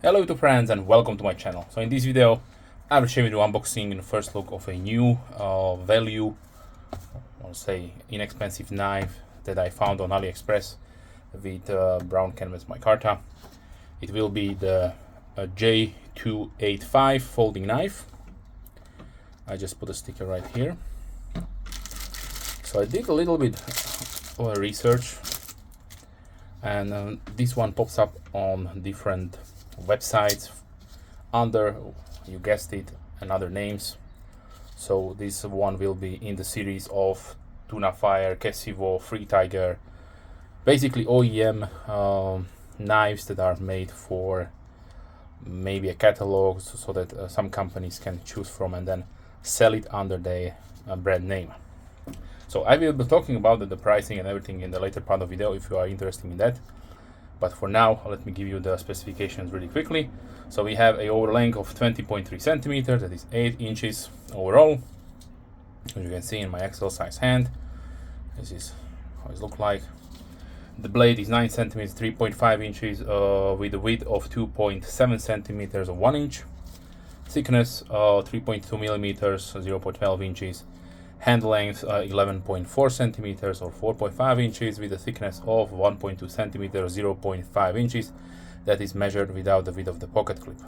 Hello YouTube friends and welcome to my channel. So in this video I will show you the unboxing and first look of a new value, I want to say inexpensive knife that I found on AliExpress with brown canvas micarta. It will be the J285 folding knife. I just put a sticker right here. So I did a little bit of research, and this one pops up on different websites under, you guessed it, and other names. So this one will be in the series of Tuna Fire, Kesiwo, Free Tiger, basically OEM knives that are made for maybe a catalog, so that some companies can choose from and then sell it under their brand name. So I will be talking about the pricing and everything in the later part of the video if you are interested in that. But for now, let me give you the specifications really quickly. So we have a over length of 20.3 centimeters, that is 8 inches overall. As you can see in my XL size hand, this is how it looks like. The blade is 9 centimeters, 3.5 inches, with a width of 2.7 centimeters or 1 inch. Thickness 3.2 millimeters, 0.12 inches. Hand length 11.4 centimeters or 4.5 inches with a thickness of 1.2 centimeters, 0.5 inches. That is measured without the width of the pocket clip.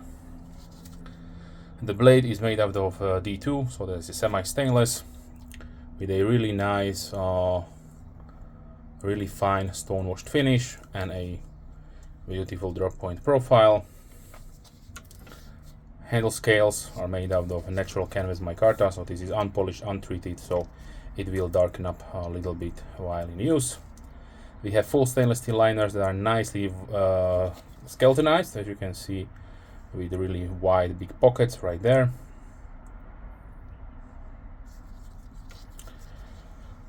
The blade is made out of D2, so that is a semi-stainless with a really nice, really fine stone-washed finish and a beautiful drop point profile. Handle scales are made out of natural canvas micarta, so this is unpolished, untreated, so it will darken up a little bit while in use. We have full stainless steel liners that are nicely skeletonized, as you can see, with really wide big pockets right there.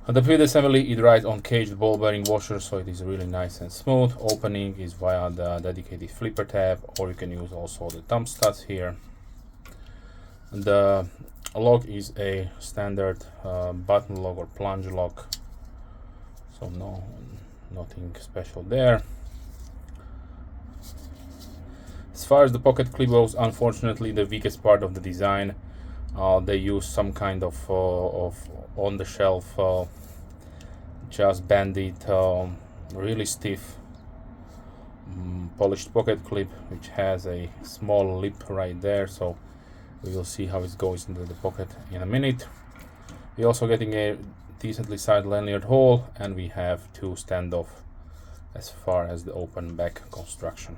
The field assembly, it rides on caged ball bearing washers, so it is really nice and smooth. Opening is via the dedicated flipper tab, or you can use also the thumb studs here. The lock is a standard button lock or plunge lock, so nothing special there. As far as the pocket clip goes, unfortunately the weakest part of the design, they use some kind of on the shelf just banded really stiff polished pocket clip, which has a small lip right there, so we will see how it goes into the pocket in a minute. We're also getting a decently sized lanyard hole, and we have two standoff as far as the open back construction.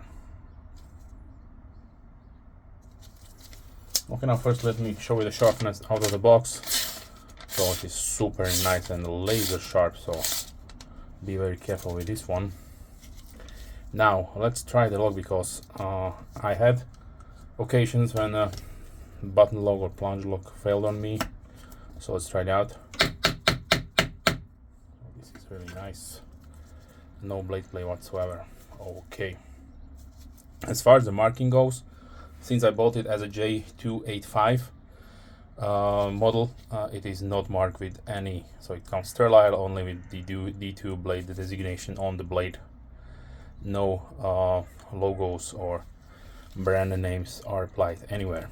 Okay, now first let me show you the sharpness out of the box. So it is super nice and laser sharp, so be very careful with this one. Now let's try the lock, because I had occasions when button lock or plunge lock failed on me, so let's try it out. This is really nice, no blade play whatsoever. Okay, as far as the marking goes, since I bought it as a J285 model, it is not marked with any, so it comes sterile only with the D2 blade, the designation on the blade. No logos or brand names are applied anywhere.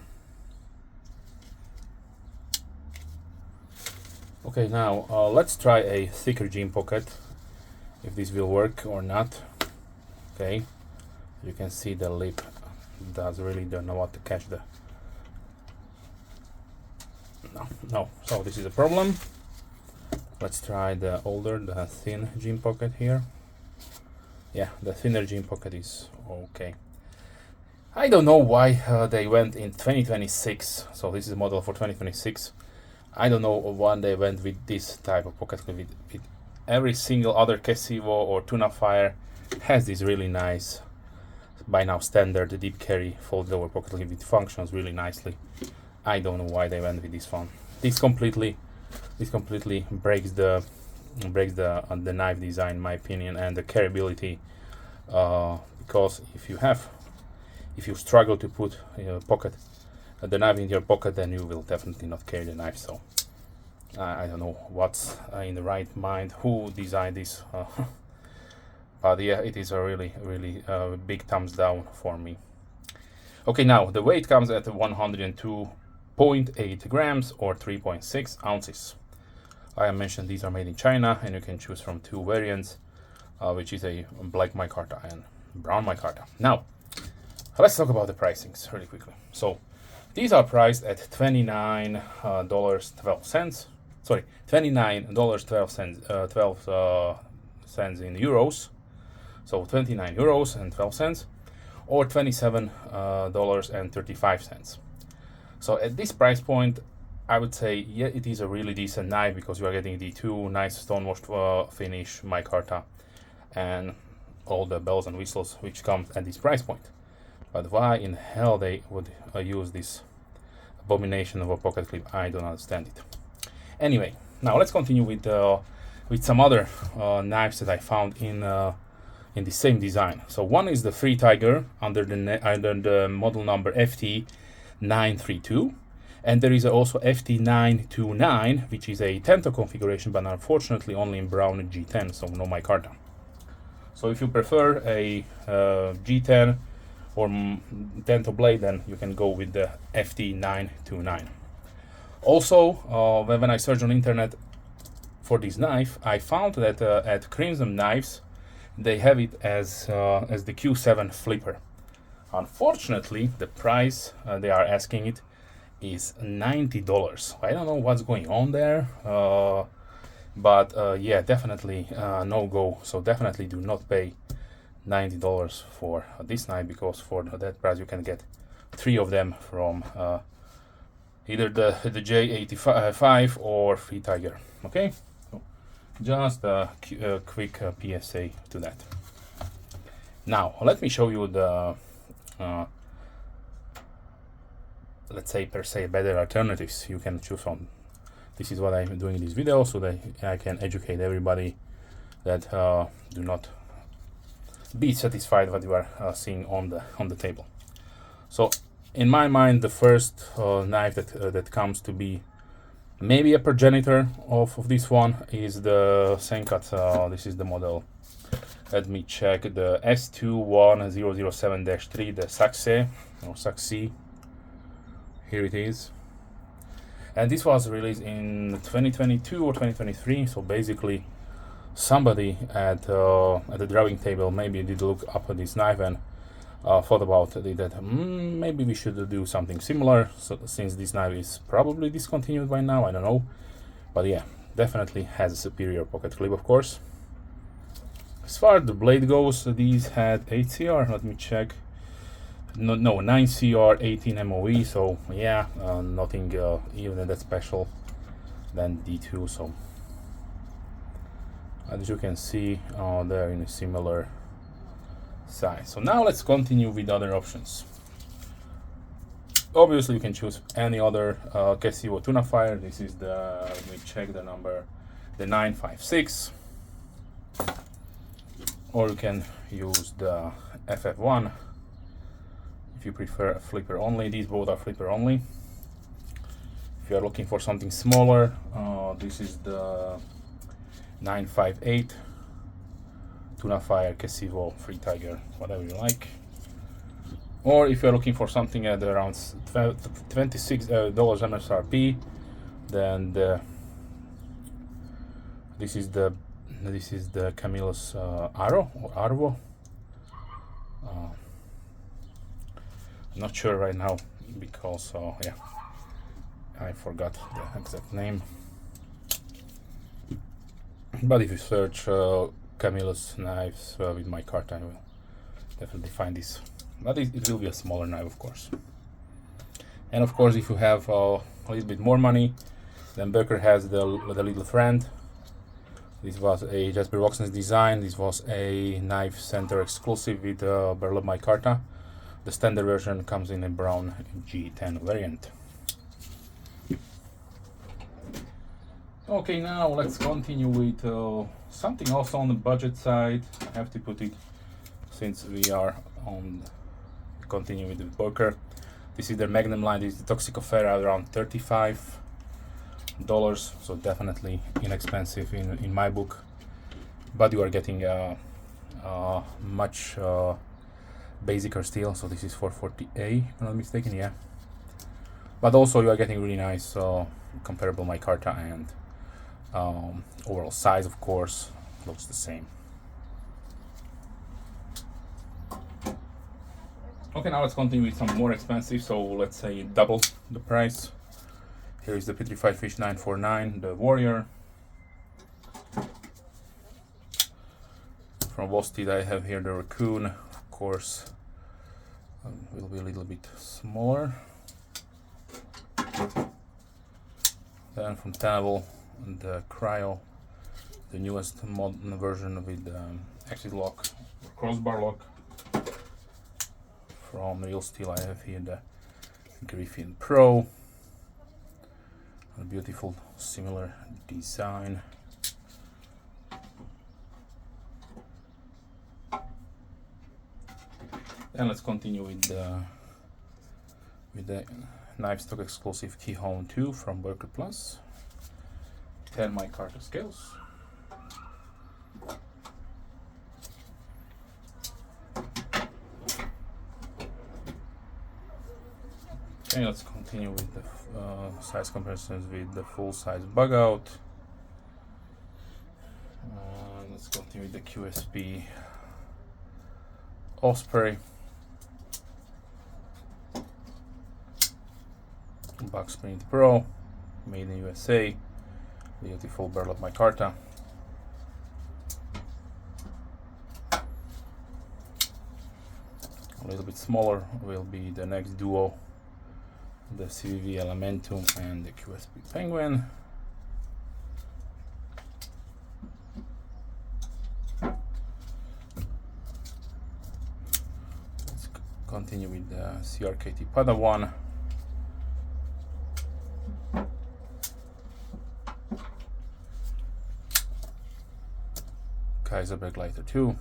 Okay, now let's try a thicker jean pocket, if this will work or not. Okay, you can see the lip really don't know what to catch the no, so this is a problem. Let's try the thin jean pocket here. Yeah, the thinner jean pocket is okay. I don't know why they went in 2026, so this is a model for 2026. I don't know why they went with this type of pocket clip. With every single other Kesiwo or Tuna Fire has this really nice, by now standard, deep carry folded over pocket clip. It functions really nicely. I don't know why they went with this one. This completely breaks the knife design, in my opinion, and the carryability. Because if you struggle to put the knife in your pocket, then you will definitely not carry the knife. So I don't know what's in the right mind, who designed this, but yeah, it is a really big thumbs down for me. Okay, now the weight comes at 102.8 grams or 3.6 ounces. I mentioned these are made in China, and you can choose from two variants, which is a black micarta and brown micarta. Now, let's talk about the pricings really quickly. So, these are priced at $29.12. Sorry, $29.12 in euros. So 29 euros and 12 cents, or $27.35. So at this price point, I would say, yeah, it is a really decent knife because you are getting the two nice stonewashed finish micarta and all the bells and whistles which come at this price point. But why in hell they would use this abomination of a pocket clip? I don't understand it. Anyway, now let's continue with some other knives that I found in the same design. So one is the Free Tiger under the model number FT932, and there is also FT929, which is a Tanto configuration, but unfortunately only in brown G10, so no micarta. So if you prefer a G10 or Tanto blade, then you can go with the FT929. Also, when I searched on internet for this knife, I found that at Crimson Knives they have it as the Q7 flipper. Unfortunately, the price they are asking it is $90. I don't know what's going on there, but yeah, definitely no go. So definitely do not pay $90 for this knife, because for that price you can get 3 of them from either the J285 or Free Tiger. Okay, so just a quick PSA to that. Now let me show you the let's say per se better alternatives you can choose from. This is what I'm doing in this video, so that I can educate everybody that do not be satisfied what you are seeing on the table. So in my mind, the first knife that comes to be maybe a progenitor of this one is the Senkat. This is the model. Let me check, the S21007-3, the Saxe or Saxe. Here it is. And this was released in 2022 or 2023. So basically, somebody at the drawing table maybe did look up at this knife and thought about it, that maybe we should do something similar. So since this knife is probably discontinued by now, I don't know. But yeah, definitely has a superior pocket clip, of course. As far as the blade goes, these had 8CR. Let me check. No, 9CR, 18 MOE. So yeah, nothing even that special than D2. So as you can see, they're in a similar size. So now let's continue with other options. Obviously, you can choose any other Kesiwo tuna fire. This is the, let me check the number, the 956. Or you can use the FF1 if you prefer a flipper only. These both are flipper only. If you are looking for something smaller, this is the 958 tuna fire Kesiwo Free Tiger, whatever you like. Or if you're looking for something at around $26 MSRP, then this is the Camillus Arrow or Arvo. I'm not sure right now because yeah, I forgot the exact name. But if you search Camillus knives with micarta, you will definitely find this. But it will be a smaller knife, of course. And of course, if you have a little bit more money, then Becker has the little friend. This was a Jasper Roxan's design. This was a knife center exclusive with Berlin micarta. The standard version comes in a brown G10 variant. Okay, now let's continue with something also on the budget side. I have to put it, since we are on continue with the Booker. This is their Magnum line. This is the Toxicofera, around $35. So definitely inexpensive in my book. But you are getting much basicer steel, so this is 440A, if I'm not mistaken, yeah. But also you are getting really nice comparable micarta, and overall size, of course, looks the same. Okay, now let's continue with some more expensive, so let's say double the price. Here is the Petrified Fish 949, the Warrior. From Wosted I have here the Raccoon, of course, will be a little bit smaller. Then from Tanto, the Cryo, the newest modern version with exit lock, crossbar lock. From Real Steel I have here the Griffin Pro, a beautiful similar design. Then let's continue with the Knife Stock exclusive Key Home 2 from Worker Plus, 10 micarta scales. Okay, let's continue with the size comparisons with the full size bug out. Let's continue with the QSP Osprey, Bug Sprint Pro, made in USA, beautiful burlap micarta. A little bit smaller will be the next duo, the CVV Elementum and the QSP Penguin. Let's continue with the CRKT Padawan. Kaiser Backlighter 2.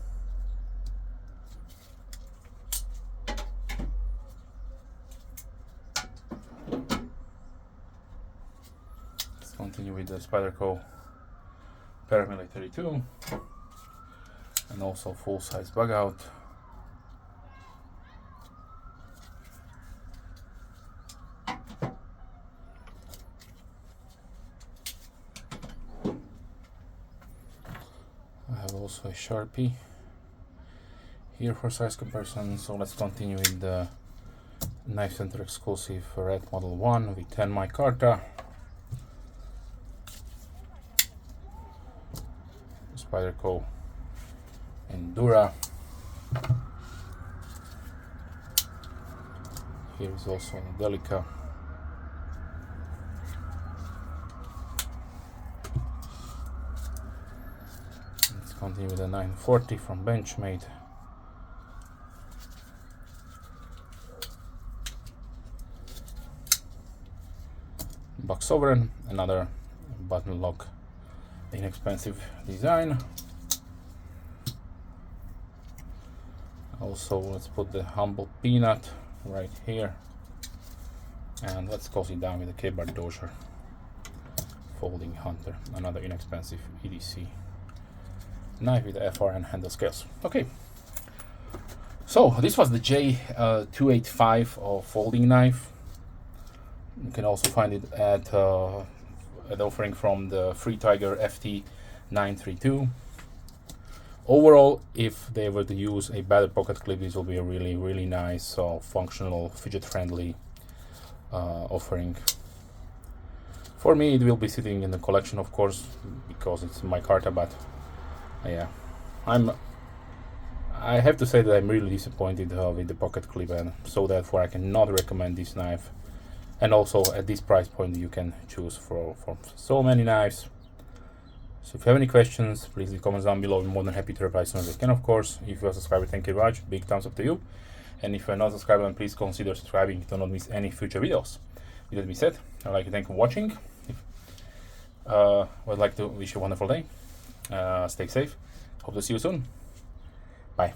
Continue with the Spyderco Paramilitary 32 and also full size bug out. I have also a Sharpie here for size comparison, so let's continue with the Knife Center exclusive Red Model 1 with 10 micarta. Spyderco Endura. Here is also an Delica. Let's continue with the 940 from Benchmade. Buck Sovereign, another button lock inexpensive design. Also, let's put the Humble Peanut right here, and let's close it down with the K-Bar Dozier Folding Hunter, another inexpensive EDC knife with FR and handle scales. Okay, so this was the J285 folding knife. You can also find it at an offering from the Free Tiger FT932. Overall, if they were to use a better pocket clip, this will be a really nice, functional, fidget-friendly offering. For me, it will be sitting in the collection, of course, because it's micarta. But yeah, I have to say that I'm really disappointed with the pocket clip, and so therefore I cannot recommend this knife. And also at this price point you can choose from so many knives. So if you have any questions, please leave comments down below. I'm more than happy to reply as soon as I can, of course. If you are a subscriber, thank you very much. Big thumbs up to you. And if you're not a subscriber, then please consider subscribing to not miss any future videos. With that being said, I'd like to thank you for watching. I'd like to wish you a wonderful day. Stay safe. Hope to see you soon. Bye.